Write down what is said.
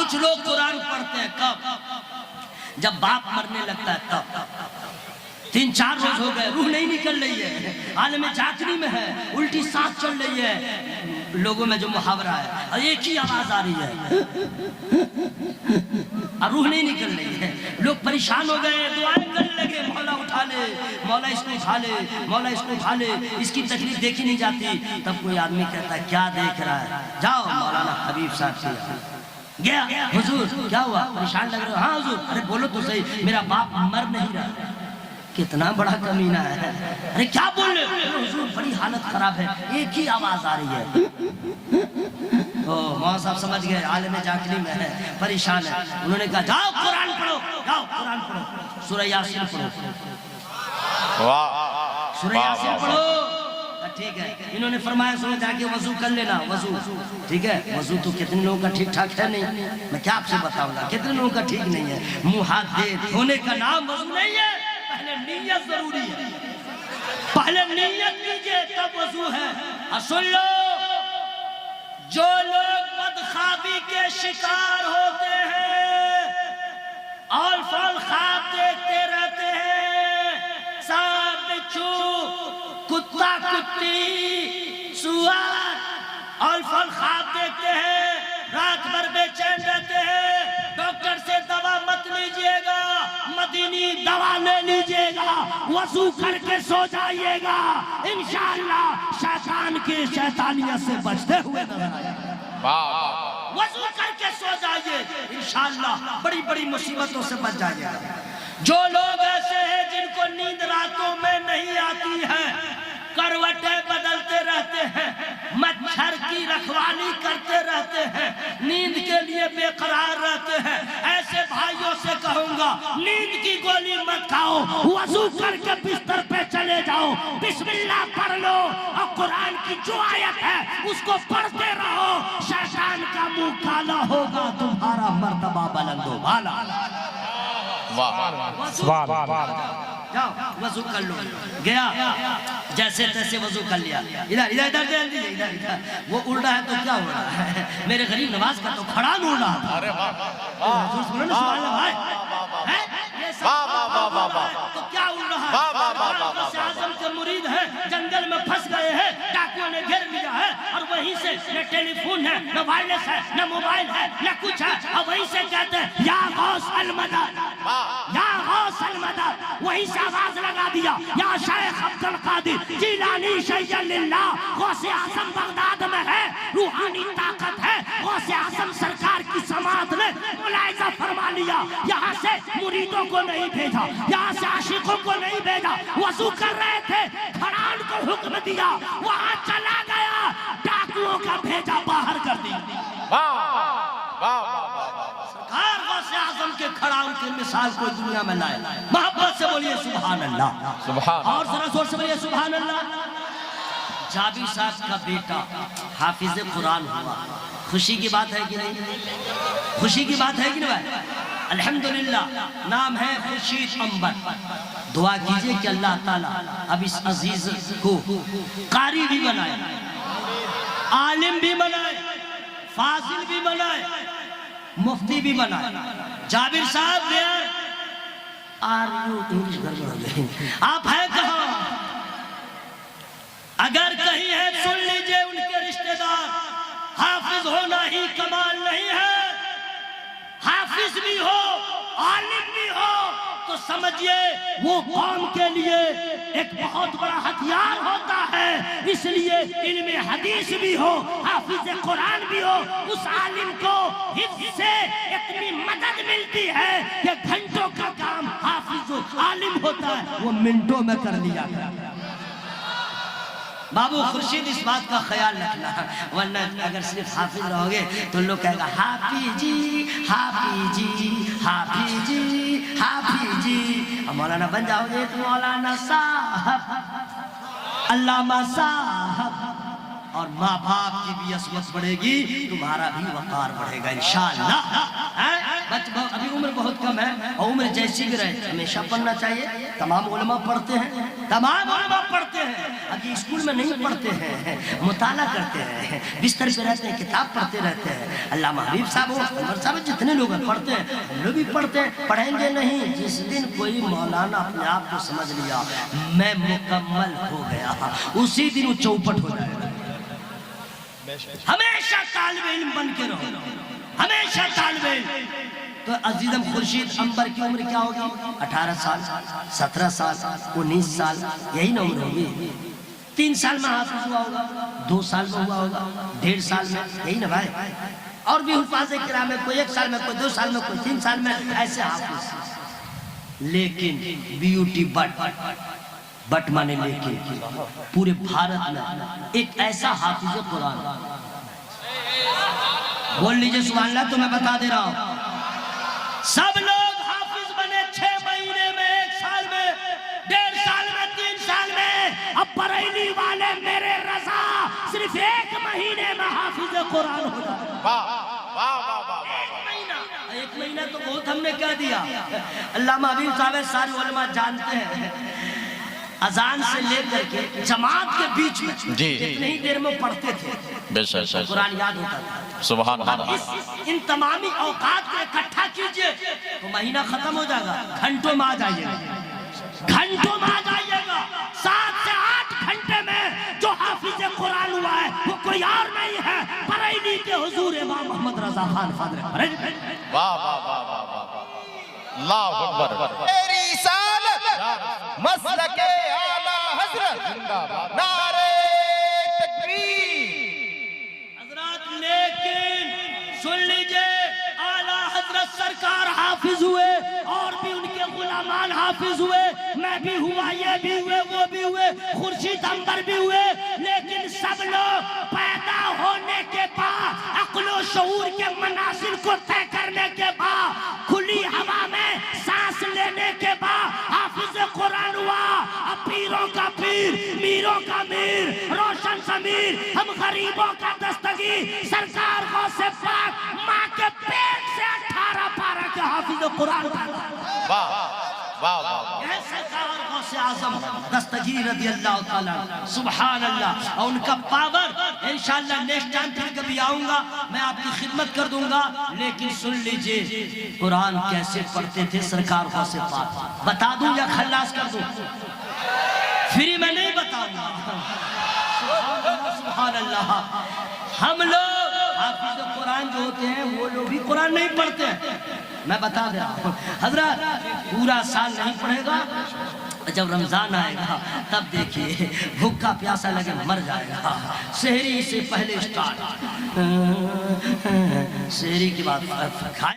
کچھ لوگ قرآن پڑھتے ہیں کب؟ جب باپ مرنے لگتا ہے تب. 3-4 روز ہو گئے روح نہیں نکل رہی ہے, عالم جاگنی میں ہے, الٹی سانس چل رہی ہے, لوگوں میں جو محاورہ ہے اور ایک ہی آواز آ رہی ہے اور روح نہیں نکل رہی ہے. لوگ پریشان ہو گئے, دعائیں کرنے لگے, مولا اٹھا لے, مولا اس کو اٹھا لے, مولا اس کو اٹھا لے, اس کی تکلیف دیکھی نہیں جاتی. تب کوئی آدمی کہتا ہے کیا دیکھ رہا ہے, جاؤ مولانا حبیب صاحب سے گیا. حضور کیا ہوا, پریشان لگ رہے ہو؟ ہاں حضور. ارے بولو تو صحیح, میرا باپ مر نہیں رہا. کتنا بڑا کمینہ ہے. ارے کیا بول رہے ہو؟ حضور بڑی حالت خراب ہے, ایک ہی آواز آ رہی ہے. مولانا صاحب سمجھ گئے عالم جاگنی میں ہے, پریشان ہے. انہوں نے کہا جاؤ قرآن پڑھو, جاؤ قرآن پڑھو, سورہ یاسین پڑھو, سورہ یاسین پڑھو. ٹھیک ہے. انہوں نے فرمایا سنو جا کے وضو کر لینا. وضو ٹھیک ہے. وضو تو کتنے لوگوں کا ٹھیک ٹھاک ہے نہیں, میں کیا آپ سے بتاؤں گا, کتنے لوگوں کا ٹھیک نہیں ہے. منہ ہاتھ دھونے کا نام وضو نہیں ہے, پہلے نیت ضروری ہے. پہلے نیت کیجئے تب وضو ہے. اور سن لو, جو لوگ بدخوابی کے شکار ہوتے ہیں, آل فال خواب دیکھتے رہتے ہیں, سانپ بچھو, کتا کتی, سوار, آل فال خواب دیکھتے ہیں, رات بھر بے چین رہتے ہیں, ڈاکٹر سے دوا مت لیجئے گا, مدینی دوا لے لیجئے گا, وضو کر کے سو جائیے گا, انشاءاللہ شیطان کی شیطانیت سے بچتے ہوئے نظر آئے گا. وضو کر کے سو جائیے, انشاءاللہ بڑی بڑی مصیبتوں سے بچ جائیے گا. جو لوگ ایسے ہیں جن کو نیند راتوں میں نہیں آتی ہے, کروٹیں بدلتے رہتے ہیں, مچھر کی رکھوالی کرتے رہتے ہیں, نیند کے لیے بے قرار رہتے ہیں, ایسے بھائیوں سے کہوں گا نیند کی گولی مت کھاؤ, وضو کر کے بستر پہ چلے جاؤ, بسم اللہ پڑھ لو, اور قرآن کی جو آیت ہے اس کو پڑھتے رہو, شیطان کا منہ کالا ہوگا, تمہارا مرتبہ بلند و بالا. جاؤ وضو کر لو. گیا جیسے تیسے وضو کر لیا, ادھر ادھر ادھر ادھر ادھر, وہ اڑ رہا ہے تو کیا ہو رہا ہے, میرے غریب نواز کا تو کھڑا اڑ رہا تھا. حضور سنو نا سبحان اللہ بھائی, تو کیا اڑ رہا ہے؟ غوث اعظم کے مرید ہیں, جنگل میں پھنس گئے ہیں, ڈاکوؤں نے گھیر لیا ہے, اور وہیں سے نہ ٹیلی فون ہے, نہ وائرلیس ہے, نہ موبائل ہے, نہ کچھ ہے, اور وہیں سے کہتے ہیں یا غوث المدد, یا غوث المدد. وہیں سے آواز لگا دیا یا شیخ عبد القادر جیلانی شیخ للہ. غوث اعظم بغداد میں ہے, روحانی طاقت ہے, غوث اعظم سرکار کی سماعت نے ملاحظہ فرما لیا, یہاں سے مریدوں کو نہیں بھیجا, یہاں سے عاشقوں کو نہیں بھیجا, وضو کر رہے تھے, کھڑان کو حکم دیا, وہاں چلا گیا, ڈاکوؤں کا بھیجا باہر کر دیا. سرکار غوث اعظم کے کھڑان کی مثال کوئی دنیا میں لائے, محبت سے بولیے سبحان اللہ, اور ذرا زور سے بولیے سبحان اللہ. جابر صاحب کا بیٹا حافظ قرآن ہوا, خوشی کی بات ہے کہ نہیں, خوشی کی بات ہے کہ نہیں بھائی, الحمدللہ. نام ہے خورشید انور. دعا کیجئے کہ اللہ تعالیٰ اب اس عزیز کو قاری بھی بنائے, عالم بھی بنائے, فاضل بھی بنائے, مفتی بھی بنائے. جابر صاحب ویئر آر یو, انگلش گھر ہو گئی, آپ ہیں کہاں؟ اگر کہیں ہے سن لیجئے ان کے رشتہ دار, حافظ ہونا ہی کمال نہیں ہے, حافظ بھی ہو, عالم بھی ہو, تو سمجھئے وہ قوم کے لیے ایک بہت بڑا ہتھیار ہوتا ہے. اس لیے علم حدیث بھی ہو, حافظ قرآن بھی ہو, اس عالم کو حفظ سے اتنی مدد ملتی ہے کہ گھنٹوں کا کام حافظ عالم ہوتا ہے وہ منٹوں میں کر لیا کرتا ہے. بابو خورشید اس بات کا خیال رکھنا, ورنہ اگر صرف حافظ رہو گے تو لوگ کہے گا حافظ جی, حافظ جی, حافظ جی, حافظ جی. اور مولانا بن جاؤ گے تو مولانا صاحب, علامہ صاحب, اور ماں باپ کی بھی عصمت بڑھے گی, تمہارا بھی وقار بڑھے گا انشاءاللہ. ابھی عمر بہت کم ہے اور عمر جیسی بھی رہے ہمیشہ پڑھنا چاہیے. تمام علماء پڑھتے ہیں, تمام علماء پڑھتے ہیں. ابھی اسکول میں نہیں پڑھتے ہیں, مطالعہ کرتے ہیں, بستر پہ رہتے ہیں, کتاب پڑھتے رہتے ہیں. علامہ حبیب صاحب ہو, عمر صاحب, جتنے لوگ پڑھتے ہیں, ہم لوگ بھی پڑھتے ہیں. پڑھیں گے نہیں. جس دن کوئی مولانا اپنے آپ کو سمجھ لیا میں مکمل ہو گیا, اسی دن وہ چوپٹ ہو جائے گا. ہمیشہ طالب علم بن کے رہو, ہمیشہ طالب علم. تو عزیزم خورشید انبر کی عمر کیا ہوگی؟ 18 سال, 17 سال, 19 سال, یہی نا عمر ہوگی. 3 سال میں حافظ ہوا ہوگا, 2 سال میں ہوا ہوگا, 1.5 سال میں, یہی نا بھائی. اور بھی حفاظ کرام میں کوئی 1 سال میں, کوئی 2 سال میں, کوئی 3 سال میں, ایسے حافظ. لیکن بیوٹی بٹ مانے لیکن پورے بھارت میں ایک ایسا حافظ قرآن, بول لیجئے سبحان اللہ. تو میں بتا دے رہا ہوں, سب لوگ حافظ بنے 6 مہینے میں, 1 سال میں, 1.5 سال میں, 3 سال میں. اب بریلی والے میرے رضا صرف 1 مہینے میں حافظ قرآن ہو جائے. 1 مہینہ تو بہت ہم نے کہہ دیا. علامہ حبیب صاحب سارے علماء جانتے ہیں, اذان سے لے کر کے جماعت کے بیچ میں کتنی ہی دیر میں پڑھتے تھے, قرآن یاد ہوتا تھا. سبحان اللہ. ان تمامی اوقات کو اکٹھا کیجئے تو مہینہ ختم ہو جائے گا. گھنٹوں میں آ جائیے گا, گھنٹوں میں آ جائیے گا. 7 سے 8 گھنٹے میں جو حافظ قرآن ہوا ہے وہ کوئی اور نہیں ہے, بریلی کے حضور امام محمد رضا خان فاضل بریلی. واہ واہ واہ واہ واہ, اللہ اکبر. میری رسالت مسلک اعلیٰ حضرت, نعرہ تکبیر. حضرات لیکن سن لیجئے, اعلیٰ حضرت سرکار حافظ ہوئے اور بھی ان کے غلامان حافظ ہوئے. میں بھی ہوا, یہ بھی ہوئے, وہ بھی ہوئے, خورشید انبر بھی ہوئے. لیکن سب لوگ پیدا ہونے کے بعد عقل و شعور کے منازل کو طے کرنے کے بعد, کھلی ہوا میں سانس لینے کے بعد حافظ قرآن ہوا. اب پیروں کا پیر, میروں کا میر, روشن ضمیر, ہم غریبوں کا دستگیر, سرکار غوث پاک ماں کے پیٹ سے 18 پارہ کے حافظ قرآن پیدا. واہ واہ واہ. یہ سرکار غوث اعظم دستگیر رضی اللہ تعالیٰ, سبحان اللہ. اور ان کا پاور انشاءاللہ نیکسٹ ٹائم پھر کبھی آؤں گا, میں آپ کی خدمت کر دوں گا. لیکن سن لیجئے قرآن کیسے پڑھتے تھے سرکار غوث پاک, بتا دوں یا خلاص کر دوں؟ فری میں نہیں بتاؤں گا. سبحان اللہ. ہم لوگ حافظ قرآن جو ہوتے ہیں وہ لوگ بھی قرآن نہیں پڑھتے ہیں. میں بتا دے رہا ہوں حضرات, پورا سال نہیں پڑھے گا, جب رمضان آئے گا تب دیکھیے بھوکا پیاسا لگے مر جائے گا. سحری سے پہلے سٹارٹ, سحری کی بات کھائے